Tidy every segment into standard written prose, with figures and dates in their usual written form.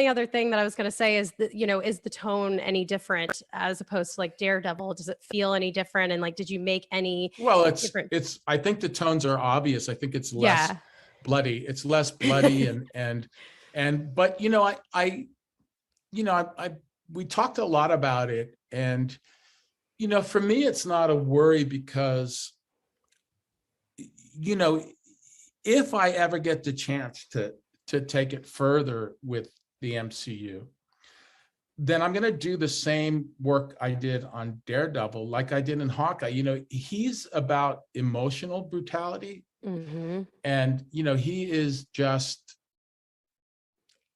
other thing that I was going to say is that, is the tone any different as opposed to like Daredevil? Does it feel any different? And like, did you make any different? I think the tones are obvious. I think it's less Yeah. bloody. It's less bloody but we talked a lot about it, and for me it's not a worry because if I ever get the chance to take it further with the MCU, then I'm going to do the same work I did on Daredevil, like I did in Hawkeye. He's about emotional brutality, and he is just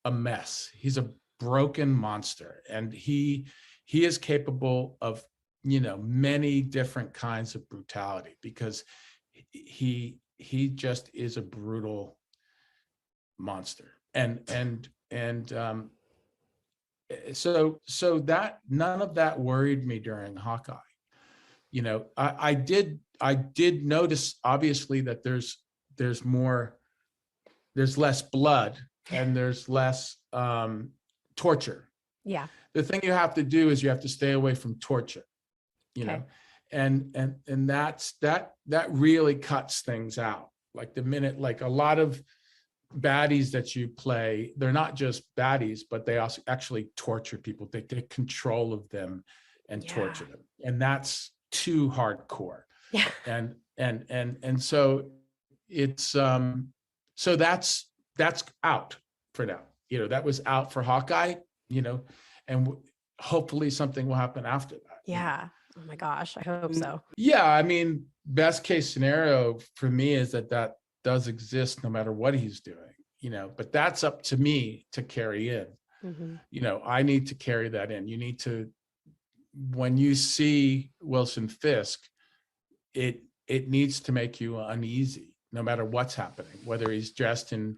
a mess. He's a broken monster, and he is capable of many different kinds of brutality because he just is a brutal monster, so that none of that worried me during Hawkeye. I did notice obviously that there's less blood and there's less torture. Yeah. The thing you have to do is you have to stay away from torture, and that really cuts things out. Like the minute, like a lot of baddies that you play, they're not just baddies, but they also actually torture people. They take control of them and torture them, and that's too hardcore. Yeah. And so it's so that's out for now. That was out for Hawkeye, and hopefully something will happen after that. Yeah. Oh my gosh, I hope so. Yeah, I mean, best case scenario for me is that does exist no matter what he's doing, but that's up to me to carry in. I need to carry that in. You need to, when you see Wilson Fisk, it needs to make you uneasy no matter what's happening, whether he's dressed in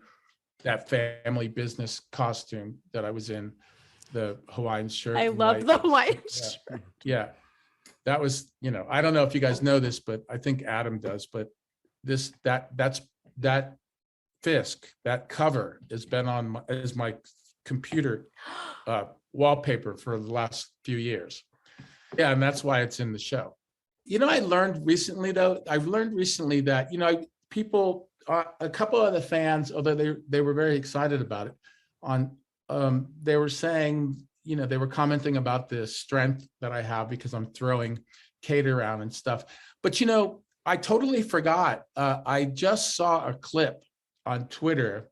that family business costume that I was in, the Hawaiian shirt. I love the Hawaiian shirt. Yeah. That was, I don't know if you guys know this, but I think Adam does, but that Fisk, that cover has been on as my computer wallpaper for the last few years. Yeah, and that's why it's in the show. I learned recently that, people, a couple of the fans, although they were very excited about it, they were saying, they were commenting about the strength that I have because I'm throwing Kate around and stuff. But, I totally forgot. I just saw a clip on Twitter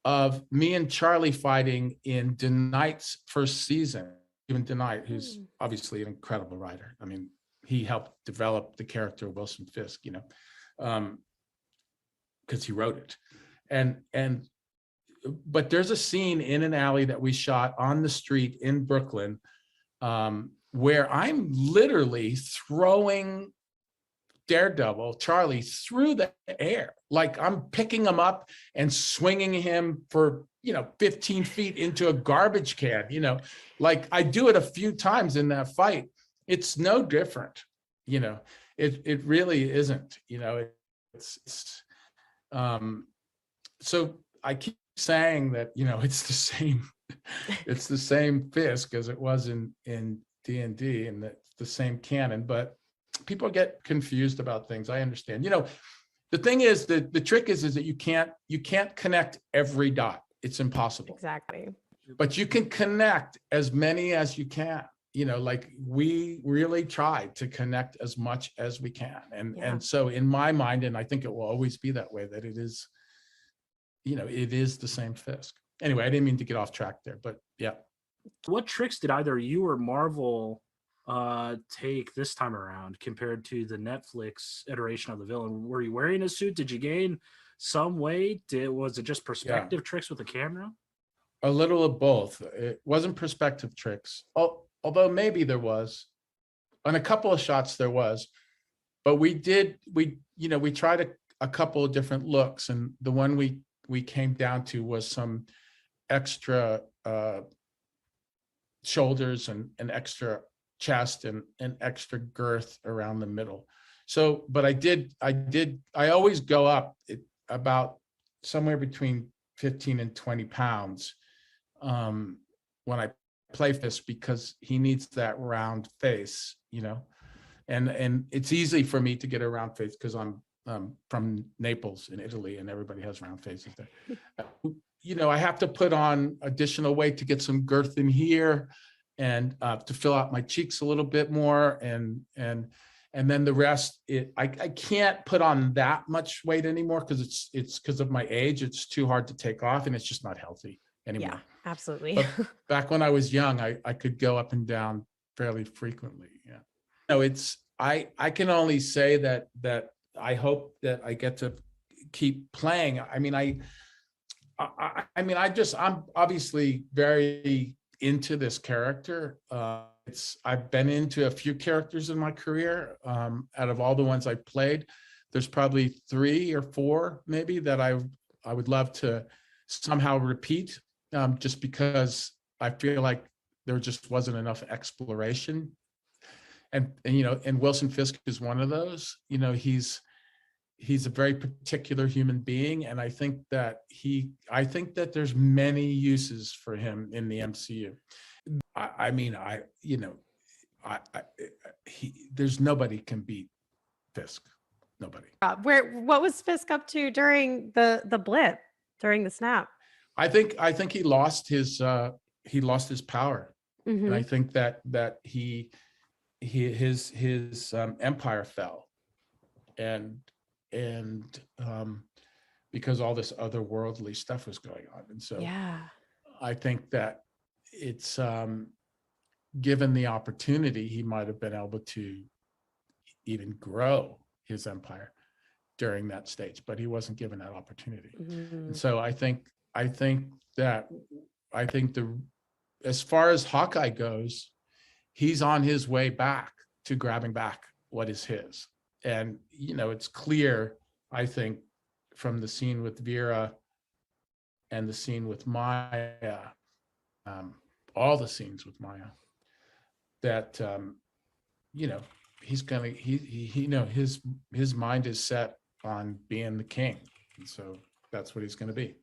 of me and Charlie fighting in DeKnight's first season. Even DeKnight, who's obviously an incredible writer. I mean, he helped develop the character of Wilson Fisk, because he wrote it. But there's a scene in an alley that we shot on the street in Brooklyn, where I'm literally throwing Daredevil, Charlie, through the air. Like I'm picking him up and swinging him for, 15 feet into a garbage can, like I do it a few times in that fight. It's no different, it really isn't, so I keep saying that, it's the same Fisk as it was in D&D, and that's the same canon, but people get confused about things. I understand. The thing is that the trick is that you can't connect every dot. It's impossible. Exactly. But you can connect as many as you can. Like we really try to connect as much as we can. And so in my mind, and I think it will always be that way, that it is, it is the same Fisk. Anyway, I didn't mean to get off track there, but yeah. What tricks did either you or Marvel take this time around compared to the Netflix iteration of the villain? Were you wearing a suit? Did you gain some weight? Was it just perspective tricks with the camera? A little of both. It wasn't perspective tricks, although maybe there was. On a couple of shots there was, but we tried a couple of different looks, and the one we came down to was some extra shoulders and an extra chest and an extra girth around the middle. So, but I always go up about somewhere between 15 and 20 pounds when I play Fisk, because he needs that round face, and it's easy for me to get a round face because I'm from Naples in Italy, and everybody has round faces there. I have to put on additional weight to get some girth in here, and to fill out my cheeks a little bit more, and then the rest, I can't put on that much weight anymore because it's because of my age. It's too hard to take off, and it's just not healthy anymore. Yeah, absolutely. But back when I was young, I could go up and down fairly frequently. Yeah. I can only say that I hope that I get to keep playing. I'm obviously very into this character. I've been into a few characters in my career. Out of all the ones I played, there's probably 3 or 4 maybe that I would love to somehow repeat, just because I feel like there just wasn't enough exploration. And Wilson Fisk is one of those. He's a very particular human being, and I think that there's many uses for him in the MCU. There's nobody can beat Fisk. Nobody. What was Fisk up to during the blip, during the snap? I think he lost his power, Mm-hmm. and I think that his empire fell, and because all this otherworldly stuff was going on, and so yeah, I think that it's given the opportunity, he might have been able to even grow his empire during that stage, but he wasn't given that opportunity. Mm-hmm. And so I think as far as Hawkeye goes, he's on his way back to grabbing back what is his. And it's clear, I think, from the scene with Vera and the scene with Maya, all the scenes with Maya, that he's gonna his mind is set on being the king, and so that's what he's going to be.